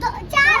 4.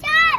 4.